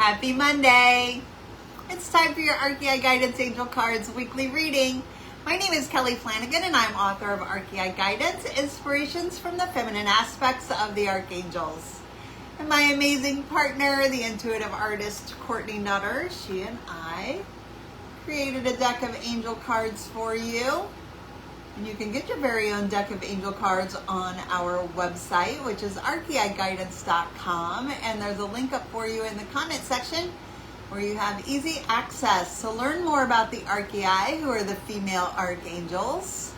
Happy Monday! It's time for your Archeia Guidance Angel Cards weekly reading. My name is Kelly Flanagan and I'm author of Archeia Guidance, Inspirations from the Feminine Aspects of the Archangels. And my amazing partner, the intuitive artist Courtney Nutter, she and I created a deck of angel cards for you. And you can get your very own deck of angel cards on our website, which is archeiguidance.com. And there's a link up for you in the comment section where you have easy access to learn more about the Archeiai, who are the female archangels,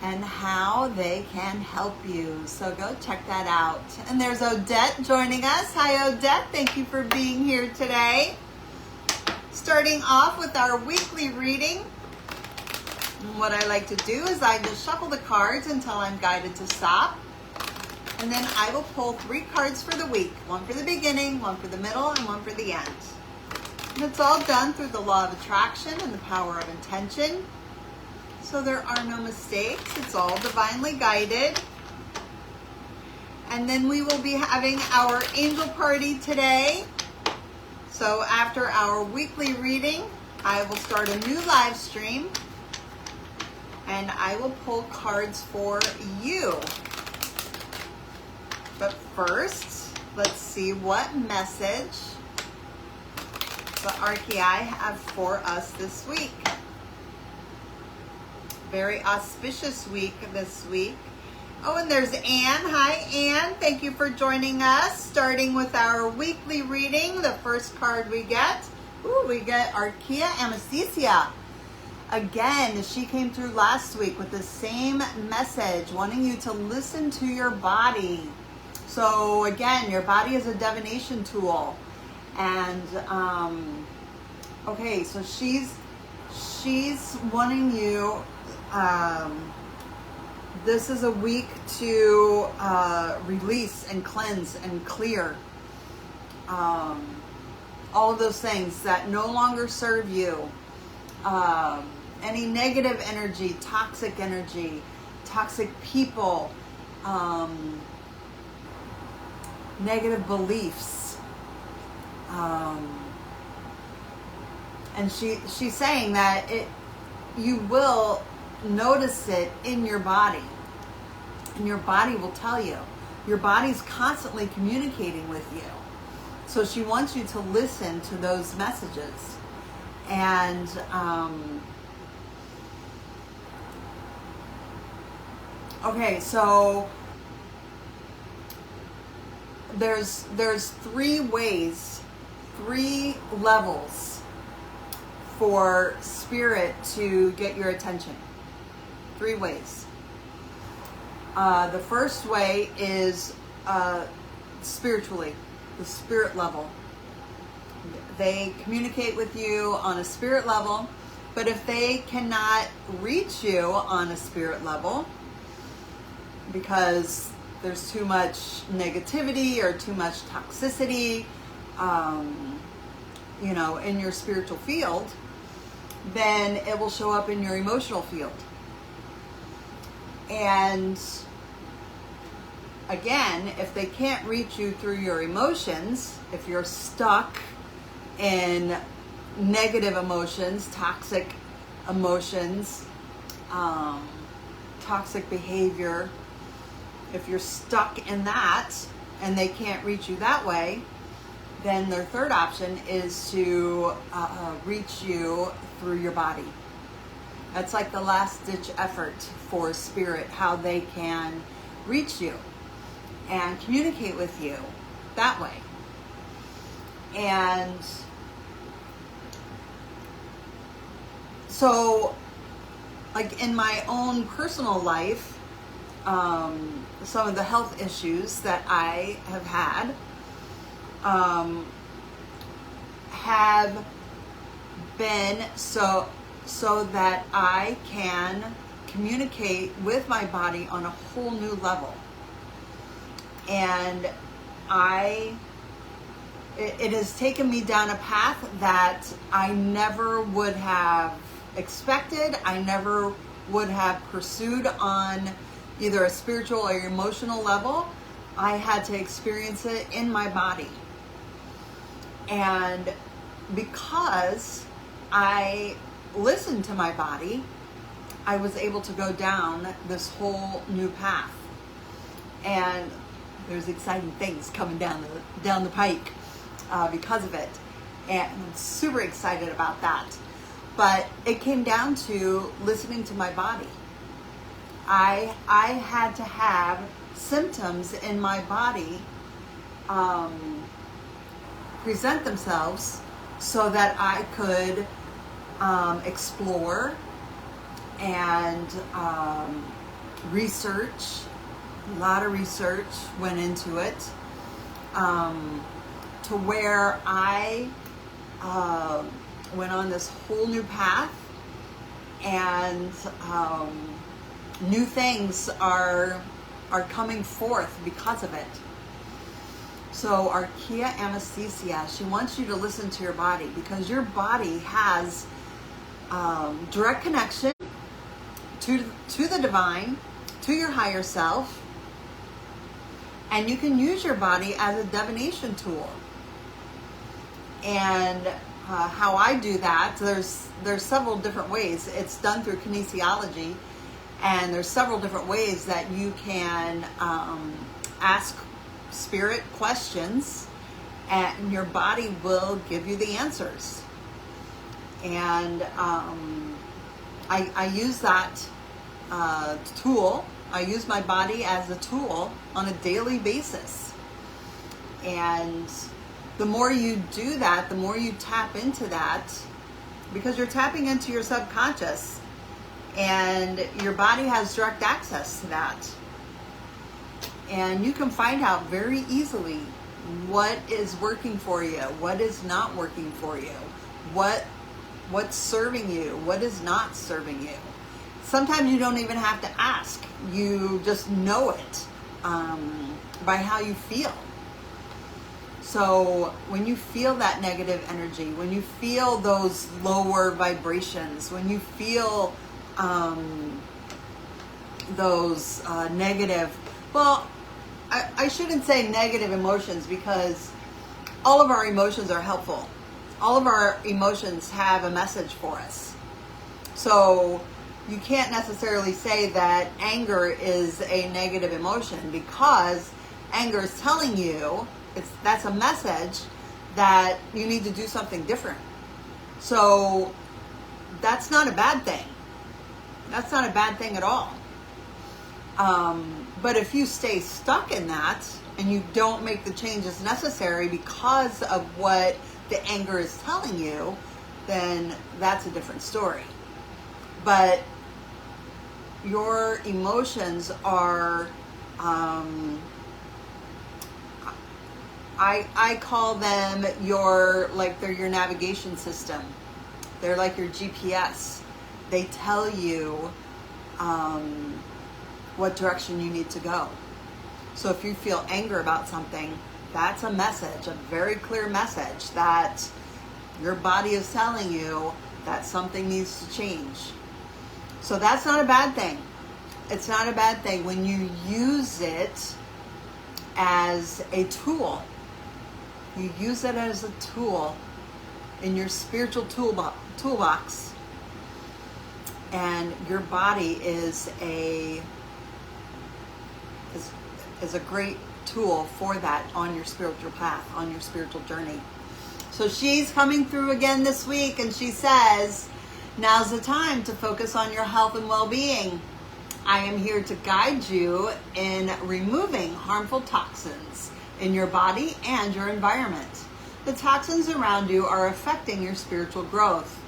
and how they can help you. So go check that out. And there's Odette joining us. Hi, Odette. Thank you for being here today. Starting off with our weekly reading. What I like to do is I just shuffle the cards until I'm guided to stop. And then I will pull 3 cards for the week. One for the beginning, one for the middle, and one for the end. And it's all done through the law of attraction and the power of intention. So there are no mistakes. It's all divinely guided. And then we will be having our angel party today. So after our weekly reading, I will start a new live stream. And I will pull cards for you. But first, let's see what message the Archeiai have for us this week. Very auspicious week this week. Oh, and there's Anne. Hi, Anne. Thank you for joining us. Starting with our weekly reading, the first card we get, we get Archeia Amethystia. Again, she came through last week with the same message, wanting you to listen to your body. So again, your body is a divination tool. And, okay, so she's wanting you, this is a week to release and cleanse and clear all of those things that no longer serve you. Any negative energy, toxic people, negative beliefs. And she's saying that you will notice it in your body. And your body will tell you. Your body's constantly communicating with you. So she wants you to listen to those messages. And okay, so there's 3 ways, 3 levels for spirit to get your attention. 3 ways. The first way is spiritually, the spirit level. They communicate with you on a spirit level, but if they cannot reach you on a spirit level because there's too much negativity or too much toxicity, in your spiritual field, then it will show up in your emotional field. And again, if they can't reach you through your emotions, if you're stuck in negative emotions, toxic emotions, toxic behavior, if you're stuck in that and they can't reach you that way, then their third option is to reach you through your body. That's like the last ditch effort for spirit, how they can reach you and communicate with you that way. And so, like in my own personal life, some of the health issues that I have had have been so that I can communicate with my body on a whole new level. And it has taken me down a path that I never would have expected. I never would have pursued on either a spiritual or emotional level. I had to experience it in my body. And because I listened to my body, I was able to go down this whole new path. And there's exciting things coming down the pike because of it. And I'm super excited about that. But it came down to listening to my body. I had to have symptoms in my body present themselves so that I could explore and research. A lot of research went into it to where I went on this whole new path, and new things are coming forth because of it. So Archeia Amethystia, she wants you to listen to your body, because your body has direct connection to the divine, to your higher self, and you can use your body as a divination tool. And how I do that, there's several different ways. It's done through kinesiology, and there's several different ways that you can ask spirit questions, and your body will give you the answers. And I use that tool. I use my body as a tool on a daily basis. And the more you do that, the more you tap into that, because you're tapping into your subconscious, and your body has direct access to that. And you can find out very easily what is working for you, what is not working for you, what's serving you, what is not serving you. Sometimes you don't even have to ask. You just know it by how you feel. So when you feel that negative energy, when you feel those lower vibrations, when you feel those negative, well, I shouldn't say negative emotions, because all of our emotions are helpful. All of our emotions have a message for us. So you can't necessarily say that anger is a negative emotion, because anger is telling you, that's a message that you need to do something different. So that's not a bad thing. That's not a bad thing at all. But if you stay stuck in that and you don't make the changes necessary because of what the anger is telling you, then that's a different story. But your emotions are, I call them they're your navigation system. They're like your GPS. They tell you what direction you need to go. So if you feel anger about something, that's a message, a very clear message that your body is telling you that something needs to change. So that's not a bad thing. It's not a bad thing when you use it as a tool. You use it as a tool in your spiritual toolbox, and your body is a great tool for that on your spiritual path, on your spiritual journey. So she's coming through again this week, and she says, now's the time to focus on your health and well-being. I am here to guide you in removing harmful toxins in your body and your environment. The toxins around you are affecting your spiritual growth.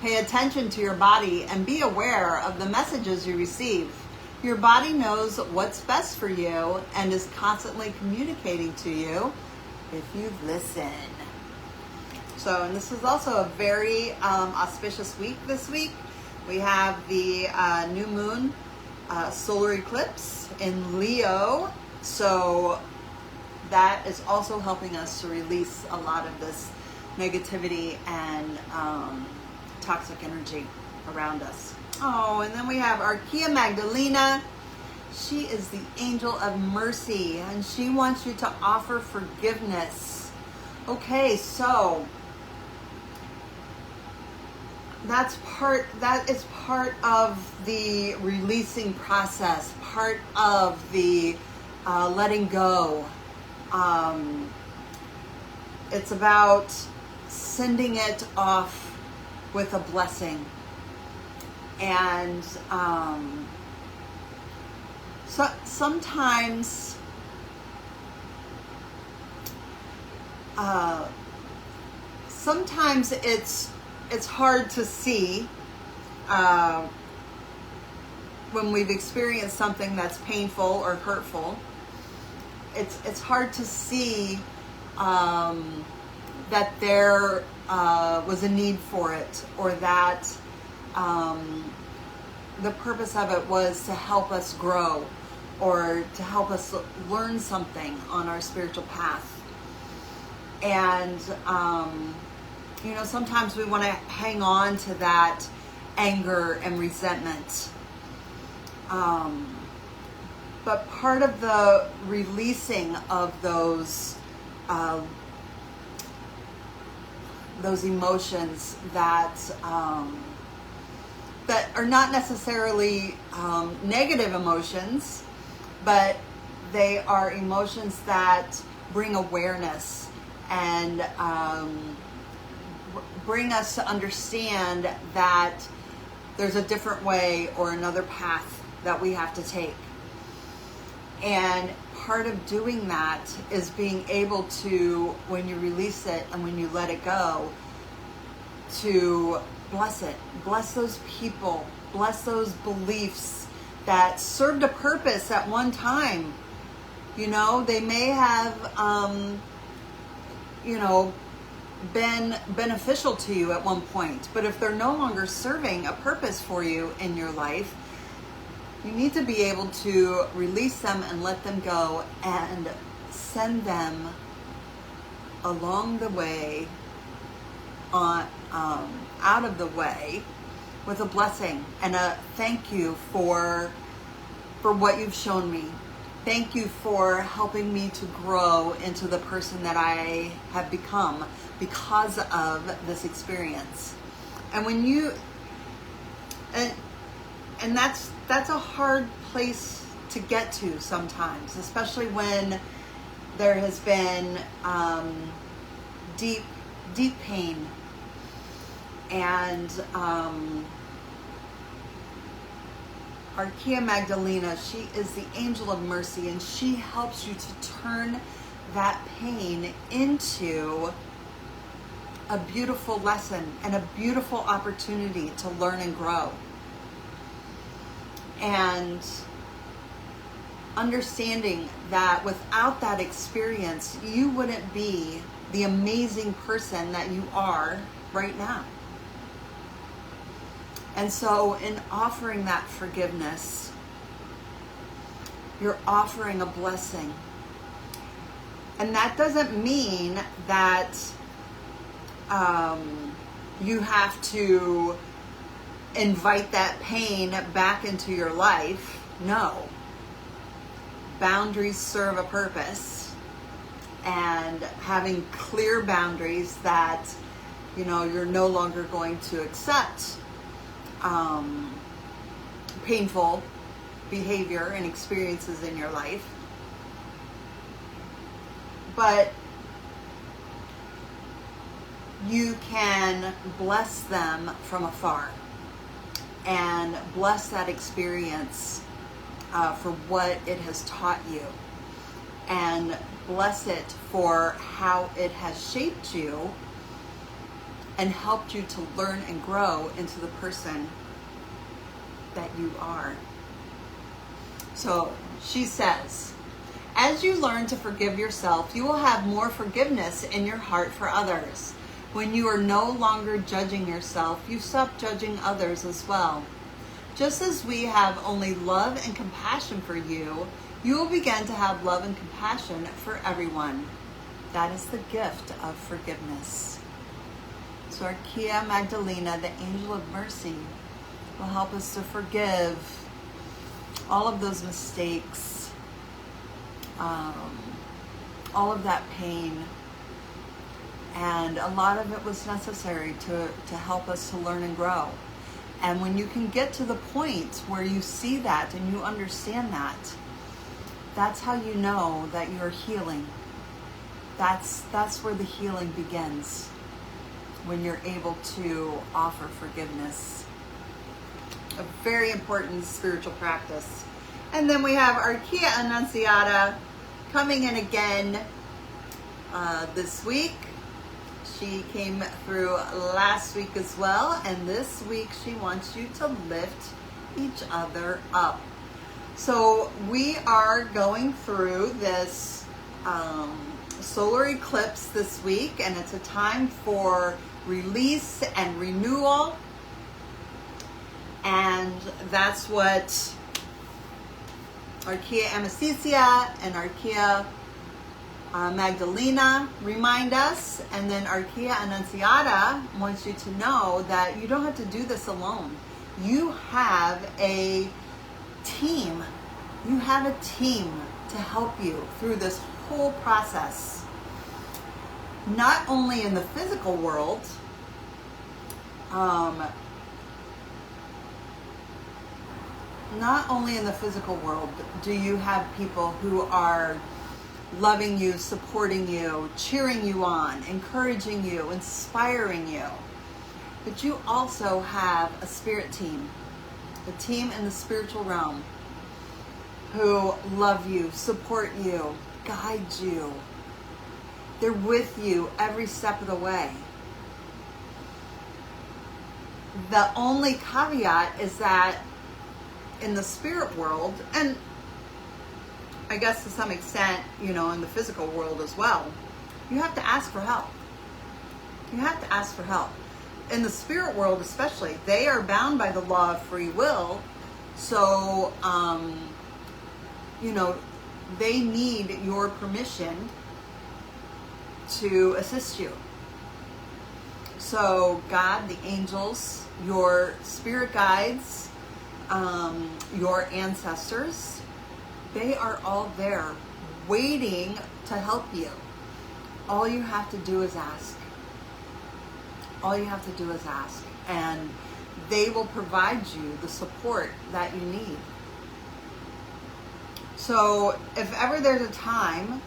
Pay attention to your body and be aware of the messages you receive. Your body knows what's best for you and is constantly communicating to you if you listen. So, and this is also a very auspicious week this week. We have the new moon solar eclipse in Leo. So that is also helping us to release a lot of this negativity and toxic energy around us. Oh, and then we have Archeia Magdalena. She is the angel of mercy, and she wants you to offer forgiveness Okay, so that is part of the releasing process, part of the letting go. It's about sending it off with a blessing. And sometimes it's hard to see when we've experienced something that's painful or hurtful. It's hard to see that there was a need for it, or that the purpose of it was to help us grow or to help us learn something on our spiritual path. And sometimes we want to hang on to that anger and resentment. But part of the releasing of those emotions that are not necessarily negative emotions, but they are emotions that bring awareness and bring us to understand that there's a different way or another path that we have to take. And part of doing that is being able to, when you release it and when you let it go, to bless it. Bless those people. Bless those beliefs that served a purpose at one time. They may have, been beneficial to you at one point. But if they're no longer serving a purpose for you in your life, you need to be able to release them and let them go and send them along the way, out of the way, with a blessing and a thank you for what you've shown me. Thank you for helping me to grow into the person that I have become because of this experience. And when you, and that's a hard place to get to sometimes, especially when there has been deep pain. And Archeia Magdalena, she is the angel of mercy, and she helps you to turn that pain into a beautiful lesson and a beautiful opportunity to learn and grow. And understanding that without that experience, you wouldn't be the amazing person that you are right now. And so in offering that forgiveness, you're offering a blessing. And that doesn't mean that you have to invite that pain back into your life. No. Boundaries serve a purpose. And having clear boundaries that, you're no longer going to accept painful behavior and experiences in your life. But you can bless them from afar and bless that experience for what it has taught you, and bless it for how it has shaped you and helped you to learn and grow into the person that you are. So she says, as you learn to forgive yourself, you will have more forgiveness in your heart for others. When you are no longer judging yourself, you stop judging others as well. Just as we have only love and compassion for you, you will begin to have love and compassion for everyone. That is the gift of forgiveness. So Archeia Magdalena, the angel of mercy, will help us to forgive all of those mistakes, all of that pain, And a lot of it was necessary to help us to learn and grow. And when you can get to the point where you see that and you understand that, that's how you know that you're healing. That's where the healing begins, when you're able to offer forgiveness. A very important spiritual practice. And then we have Archeia Annunciata coming in again this week. She came through last week as well, and this week she wants you to lift each other up. So we are going through this solar eclipse this week, and it's a time for release and renewal. And that's what Archeia Amethystia and Archeia Magdalena remind us. And then Archeia Annunciata wants you to know that you don't have to do this alone. You have a team. You have a team to help you through this whole process. Not only in the physical world, do you have people who are loving you, supporting you, cheering you on, encouraging you, inspiring you. But you also have a spirit team, a team in the spiritual realm who love you, support you, guide you. They're with you every step of the way. The only caveat is that in the spirit world, and I guess to some extent, in the physical world as well, you have to ask for help. You have to ask for help. In the spirit world especially, they are bound by the law of free will. So, they need your permission to assist you. So God, the angels, your spirit guides, your ancestors, they are all there waiting to help you. All you have to do is ask. All you have to do is ask. And they will provide you the support that you need. So if ever there's a time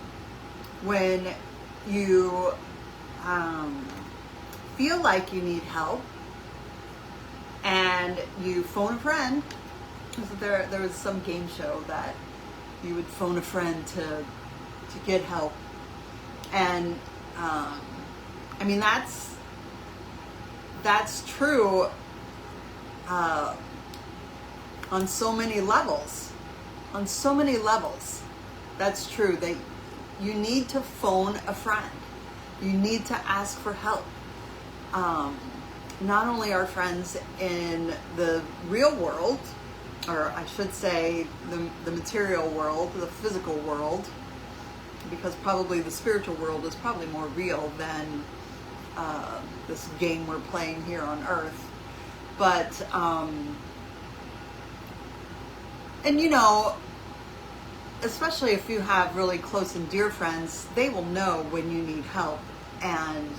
when you feel like you need help and you phone a friend, there was some game show that you would phone a friend to get help. And that's true on so many levels. On so many levels, that's true. That you need to phone a friend. You need to ask for help. Not only our friends in the real world, or I should say the material world, the physical world, because probably the spiritual world is probably more real than this game we're playing here on earth. But, especially if you have really close and dear friends, they will know when you need help and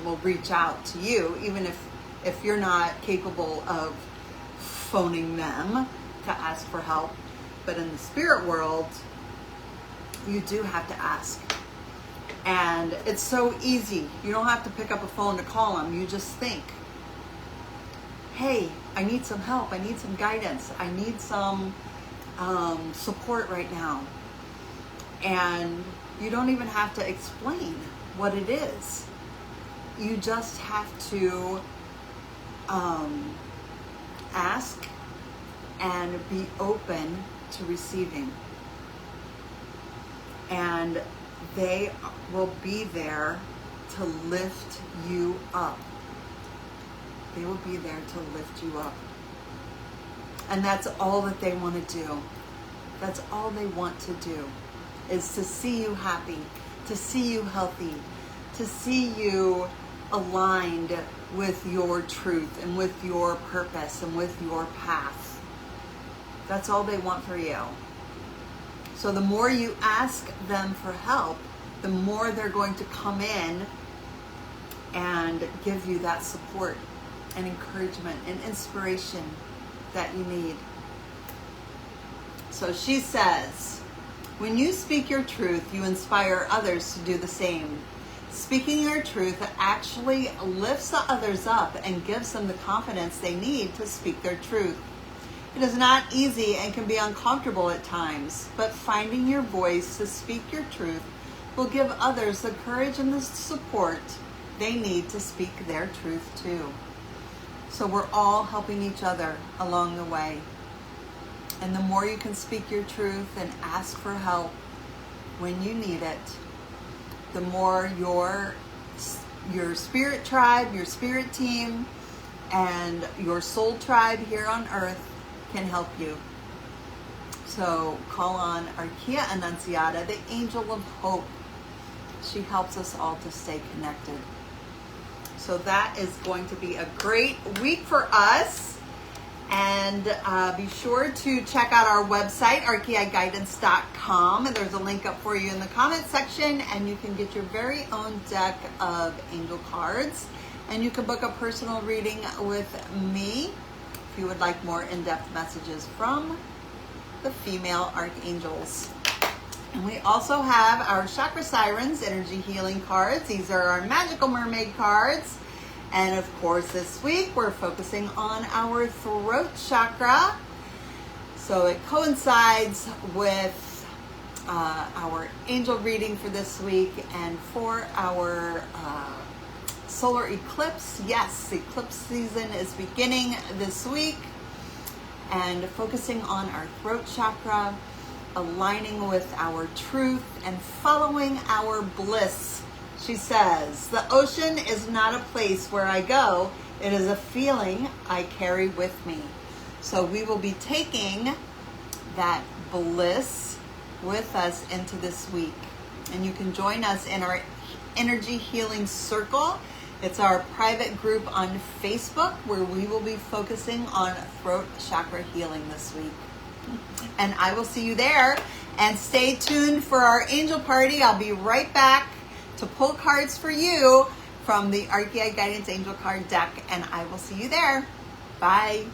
will reach out to you, even if you're not capable of phoning them to ask for help. But in the spirit world, you do have to ask. And it's so easy. You don't have to pick up a phone to call them. You just think, hey, I need some help. I need some guidance. I need some support right now. And you don't even have to explain what it is. You just have to ask and be open to receiving. And they will be there to lift you up. They will be there to lift you up. And that's all that they want to do. That's all they want to do, is to see you happy, to see you healthy, to see you aligned with your truth and with your purpose and with your path. That's all they want for you. So the more you ask them for help, the more they're going to come in and give you that support and encouragement and inspiration that you need. So she says, when you speak your truth, you inspire others to do the same. Speaking your truth actually lifts the others up and gives them the confidence they need to speak their truth. It is not easy and can be uncomfortable at times, but finding your voice to speak your truth will give others the courage and the support they need to speak their truth too. So we're all helping each other along the way. And the more you can speak your truth and ask for help when you need it, the more your spirit tribe, your spirit team, and your soul tribe here on earth can help you. So call on Archeia Annunciata, the angel of hope. She helps us all to stay connected. So that is going to be a great week for us. And be sure to check out our website, archeiguidance.com. And there's a link up for you in the comment section, and you can get your very own deck of angel cards. And you can book a personal reading with me if you would like more in-depth messages from the female archangels. And we also have our Chakra Sirens energy healing cards. These are our magical mermaid cards. And of course, this week we're focusing on our throat chakra. So it coincides with our angel reading for this week, and for our solar eclipse. Yes, the eclipse season is beginning this week, and focusing on our throat chakra, aligning with our truth and following our bliss. She says, the ocean is not a place where I go. It is a feeling I carry with me. So we will be taking that bliss with us into this week. And you can join us in our energy healing circle. It's our private group on Facebook where we will be focusing on throat chakra healing this week. And I will see you there. And stay tuned for our angel party. I'll be right back to pull cards for you from the Archeia Guidance Angel Card deck, and I will see you there. Bye.